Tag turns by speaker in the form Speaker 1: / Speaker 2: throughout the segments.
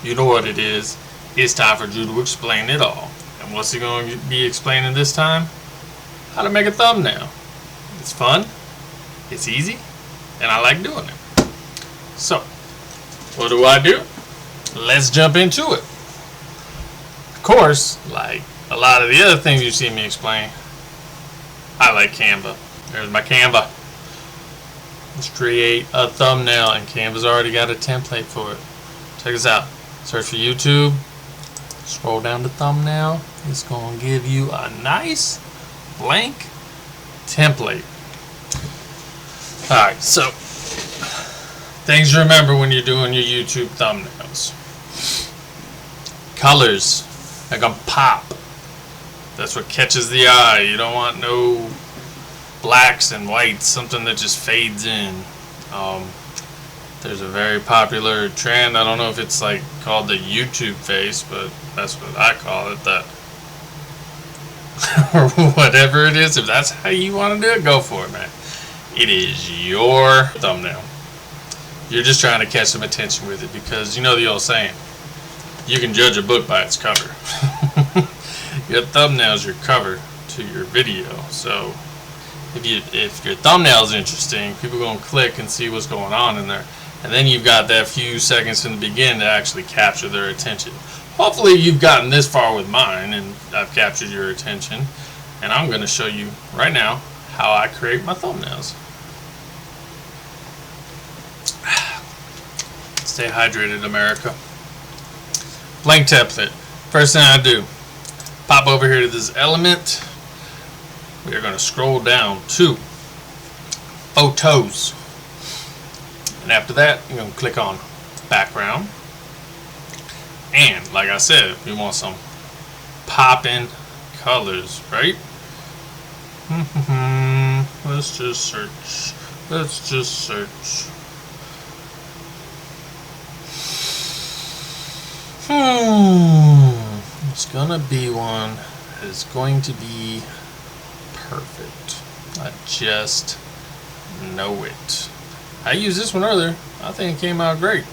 Speaker 1: You know what it is. It's time for Drew to explain it all. And what's he going to be explaining this time? How to make a thumbnail. It's fun, it's easy, and I like doing it. So, what do? Let's jump into it. Of course, like a lot of the other things you see me explain, I like Canva. There's my Canva. Let's create a thumbnail, and Canva's already got a template for it. Check this out. Search for YouTube. Scroll down to thumbnail. It's going to give you a nice blank template. Alright, so things to remember when you're doing your YouTube thumbnails. Colors. They're going to pop. That's what catches the eye. You don't want no blacks and whites, something that just fades in. There's a very popular trend. I don't know if it's like called the YouTube face, but that's what I call it. That or whatever it is. If that's how you want to do it, go for it, man. It is your thumbnail. You're just trying to catch some attention with it, because you know the old saying, you can judge a book by its cover. Your thumbnail is your cover to your video. So if your thumbnail is interesting, people are going to click and see what's going on in there. And then you've got that few seconds in the beginning to actually capture their attention. Hopefully you've gotten this far with mine and I've captured your attention. And I'm going to show you right now how I create my thumbnails. Stay hydrated, America. Blank template. First thing I do, pop over here to this element. We are going to scroll down to photos. And after that, you're going to click on background. And like I said, we want some popping colors, right? Let's just search. Let's just search. It's gonna be one that is going to be perfect. I just know it. I used this one earlier. I think it came out great.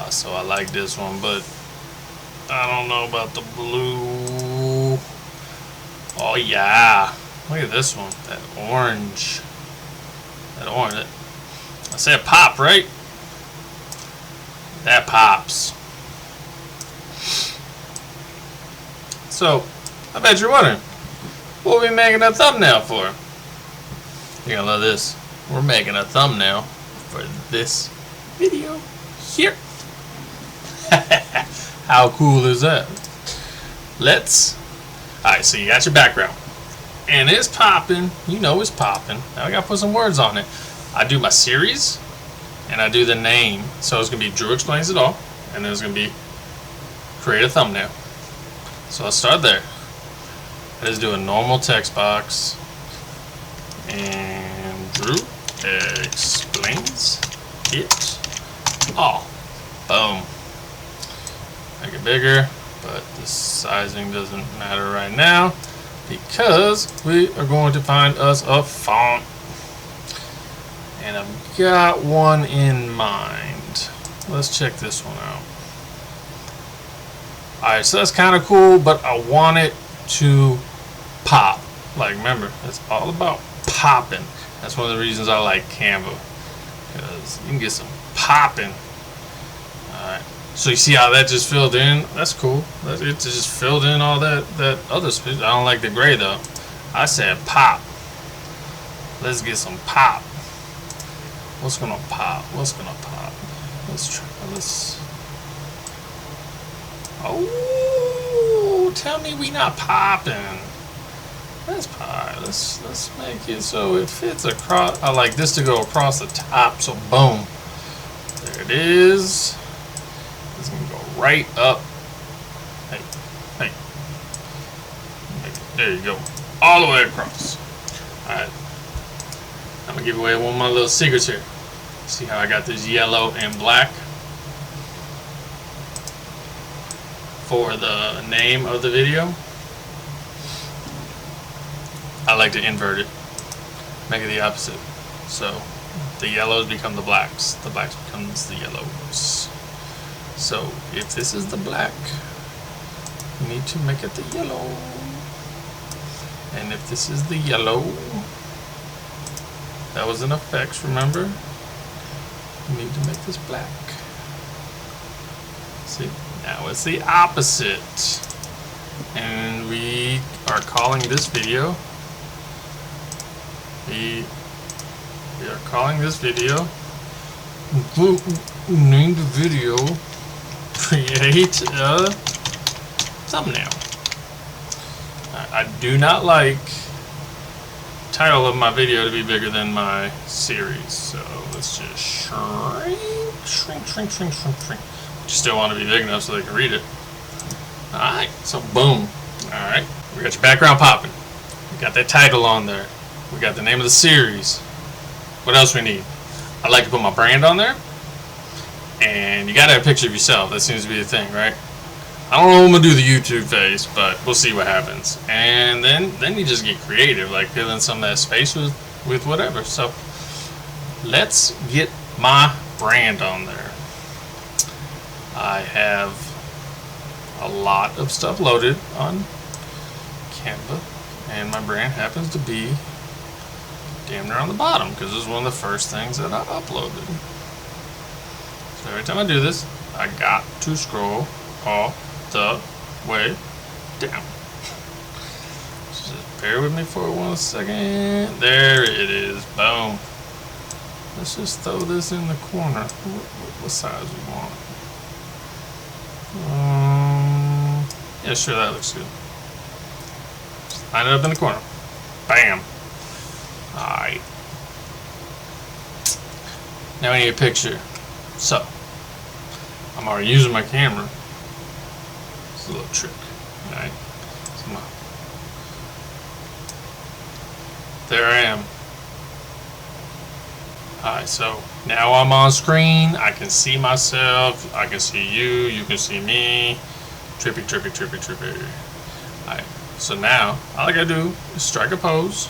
Speaker 1: So I like this one, but I don't know about the blue. Oh yeah, look at this one. That orange. That orange. I said pop, right? That pops. So, I bet you're wondering, what are we making a thumbnail for? You're gonna love this. We're making a thumbnail for this video here. How cool is that? Alright, so you got your background. And it's popping. You know it's popping. Now I gotta put some words on it. I do my series, and I do the name. So it's gonna be Drew Explains It All, and then it's gonna be create a thumbnail. So let's start there. I just do a normal text box. And Drew explains it all. Boom. Make it bigger, but the sizing doesn't matter right now because we are going to find us a font. And I've got one in mind. Let's check this one out. Alright, so that's kind of cool, but I want it to pop. Like, remember, it's all about popping. That's one of the reasons I like Canva, because you can get some popping. Alright, so you see how that just filled in? That's cool. It just filled in all that other space. I don't like the gray though. I said pop. Let's get some pop. What's gonna pop? What's gonna pop? Let's try this. Oh, tell me we not popping. Let's pop. Let's make it so it fits across. I like this to go across the top. So boom, there it is. It's gonna go right up. Hey. There you go, all the way across. All right. I'm gonna give away one of my little secrets here. See how I got this yellow and black for the name of the video? I like to invert it, make it the opposite. So the yellows become the blacks becomes the yellows. So if this is the black, we need to make it the yellow. And if this is the yellow, that was an effects, remember? We need to make this black. See, now it's the opposite. And we are calling this video, we are calling this video, name the video, create a thumbnail. I do not like the title of my video to be bigger than my series, so let's just shrink. You still want to be big enough so they can read it. Alright, so boom. Alright, we got your background popping. We got that title on there. We got the name of the series. What else we need? I like to put my brand on there. And you gotta have a picture of yourself. That seems to be the thing, right? I don't know if I'm gonna do the YouTube face, but we'll see what happens. And then you just get creative, like filling some of that space with whatever. So let's get my brand on there. I have a lot of stuff loaded on Canva, and my brand happens to be damn near on the bottom because this is one of the first things that I uploaded. So every time I do this, I got to scroll all the way down. Just bear with me for 1 second. There it is. Boom. Let's just throw this in the corner. What size we want? Yeah, sure, that looks good. Just line it up in the corner. Bam. Alright. Now we need a picture. So, I'm already using my camera. It's a little trick. Alright. So there I am. Alright, so now I'm on screen. I can see myself. I can see you. You can see me. Trippy. Alright, so now all I gotta do is strike a pose.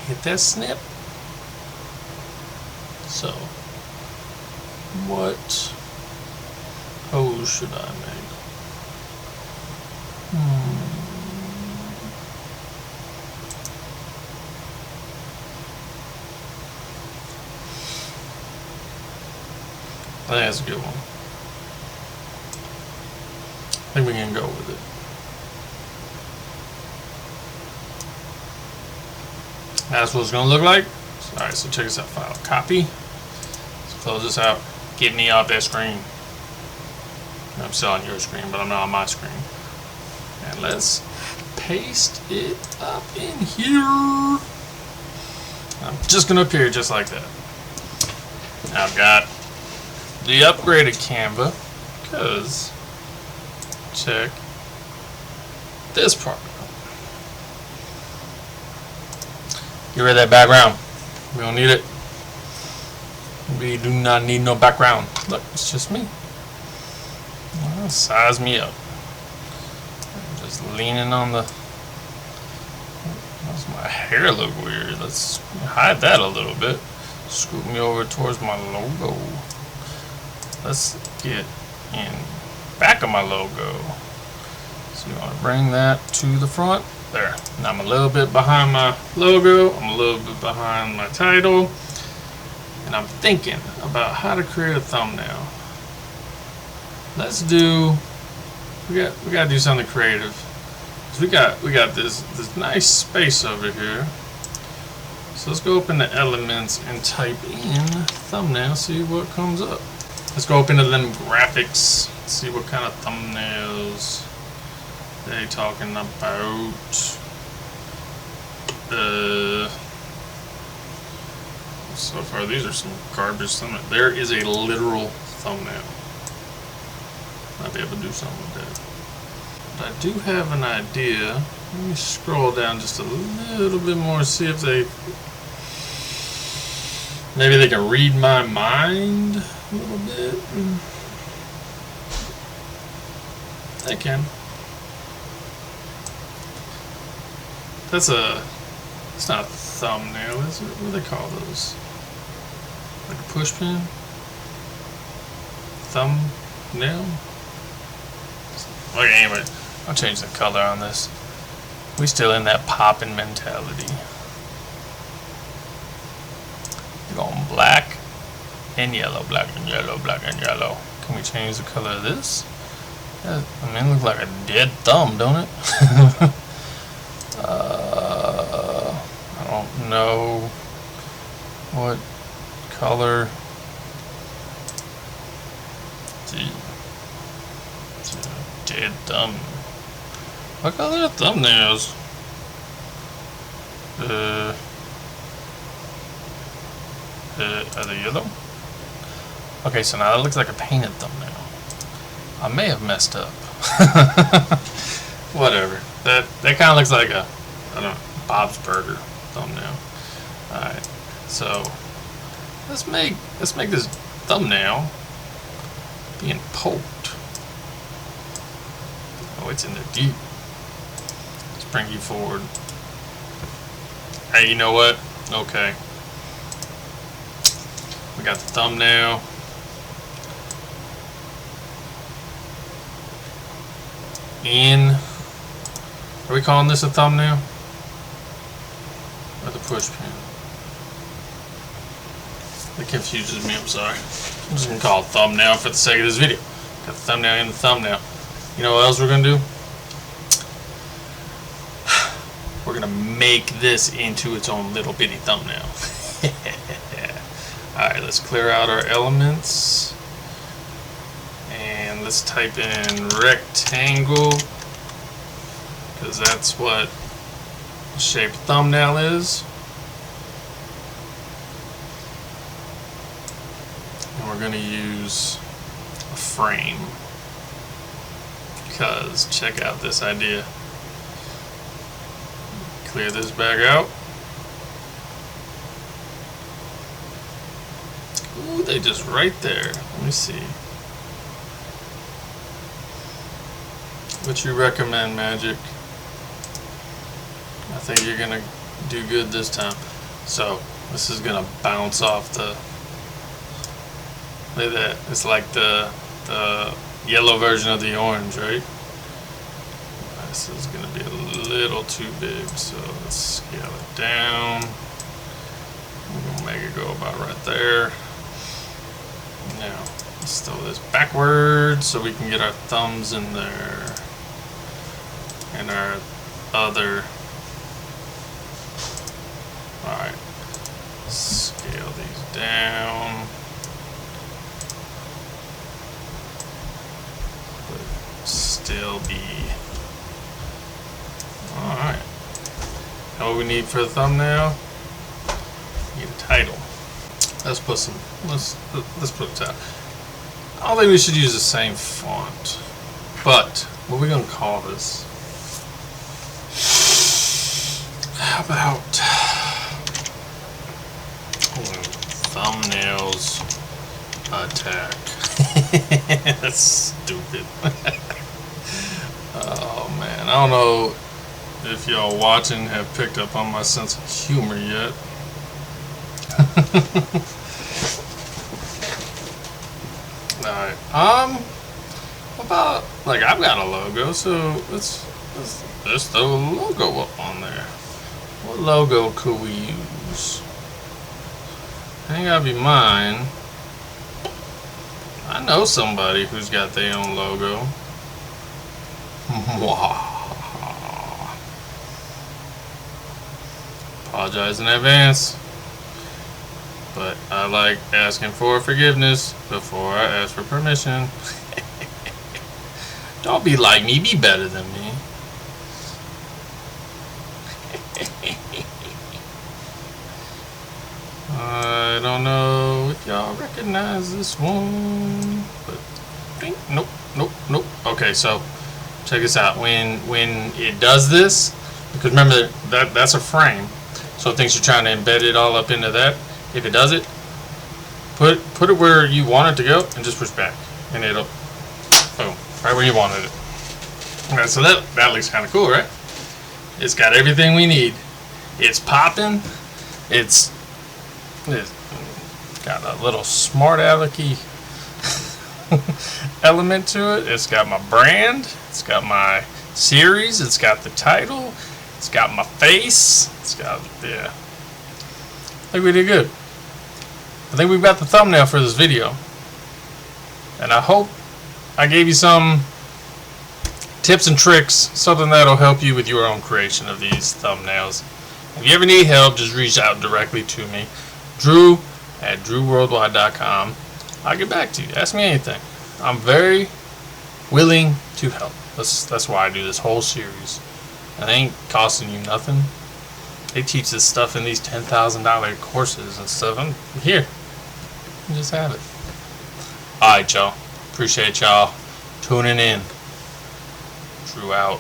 Speaker 1: Hit that snip. So, what pose should I make? I think that's a good one. I think we can go with it. That's what it's going to look like. Alright, so check this out. File. Copy. Let's close this out. Get me off that screen. I'm still on your screen, but I'm not on my screen. And let's paste it up in here. I'm just going to appear just like that. Now I've got the upgraded Canva, because check this part. Get rid of that background. We don't need it. We do not need no background. Look, it's just me. Well, size me up. I'm just leaning on the. Does my hair look weird? Let's hide that a little bit. Scoot me over towards my logo. Let's get in back of my logo. So you want to bring that to the front. There. Now I'm a little bit behind my logo. I'm a little bit behind my title. And I'm thinking about how to create a thumbnail. Let's do. We gotta do something creative. 'Cause we got this nice space over here. So let's go up into elements and type in thumbnail. See what comes up. Let's go up into them graphics. See what kind of thumbnails they talking about. So far these are some garbage thumbnails. There is a literal thumbnail. Might be able to do something with that. But I do have an idea. Let me scroll down just a little bit more, see if maybe they can read my mind a little bit. They can. It's not a thumbnail, is it? What do they call those? Like a push pin? thumbnail. Okay, anyway, I'll change the color on this. We still in that poppin' mentality. We're going black and yellow, black and yellow, black and yellow. Can we change the color of this? I mean, it looks like a dead thumb, don't it? I don't know what color. It's a dead thumb. What color are thumbnails? Are they yellow? Okay, so now that looks like a painted thumbnail. I may have messed up. Whatever. That kind of looks like a, I don't know, Bob's Burger thumbnail. Alright, so let's make this thumbnail being poked. Oh, it's in there deep. Let's bring you forward. Hey, you know what? Okay. We got the thumbnail. Are we calling this a thumbnail? Or the push pin? It confuses me, I'm sorry. I'm just gonna call it thumbnail for the sake of this video. Got the thumbnail in the thumbnail. You know what else we're gonna do? We're gonna make this into its own little bitty thumbnail. Alright, let's clear out our elements. And let's type in rectangle, because that's what the shape thumbnail is. And we're going to use a frame, because check out this idea. Clear this back out. Ooh, they just right there. Let me see. What you recommend, Magic? I think you're gonna do good this time. So this is gonna bounce off the. Look at that. It's like the yellow version of the orange, right? This is gonna be a little too big, so let's scale it down. We're gonna make it go about right there. Now let's throw this backwards so we can get our thumbs in there. And our other. Alright. Scale these down. But still be. Alright. Now what we need for the thumbnail? We need a title. Let's put some. Let's put a title. I don't think we should use the same font. But what are we gonna call this? How about thumbnails attack? That's stupid. Oh man, I don't know if y'all watching have picked up on my sense of humor yet. Alright, about, like, I've got a logo, so let's throw a logo up on there. What logo could we use? Ain't gotta be mine. I know somebody who's got their own logo. Apologize in advance. But I like asking for forgiveness before I ask for permission. Don't be like me, be better than me. I don't know if y'all recognize this one, but nope. Okay, so check this out. When it does this, because remember that's a frame, so it thinks you're trying to embed it all up into that. If it does it, put it where you want it to go, and just push back, and it'll boom right where you wanted it. Okay, so that looks kind of cool, right? It's got everything we need. It's popping. It's got a little smart alecky element to it. It's got my brand. It's got my series. It's got the title. It's got my face. It's got, yeah. I think we did good. I think we've got the thumbnail for this video. And I hope I gave you some tips and tricks, something that'll help you with your own creation of these thumbnails. If you ever need help, just reach out directly to me. Drew at drewworldwide.com. I'll get back to you. Ask me anything. I'm very willing to help. That's why I do this whole series. And it ain't costing you nothing. They teach this stuff in these $10,000 courses and stuff. I'm here. You just have it. Alright, y'all. Appreciate y'all tuning in. Drew out.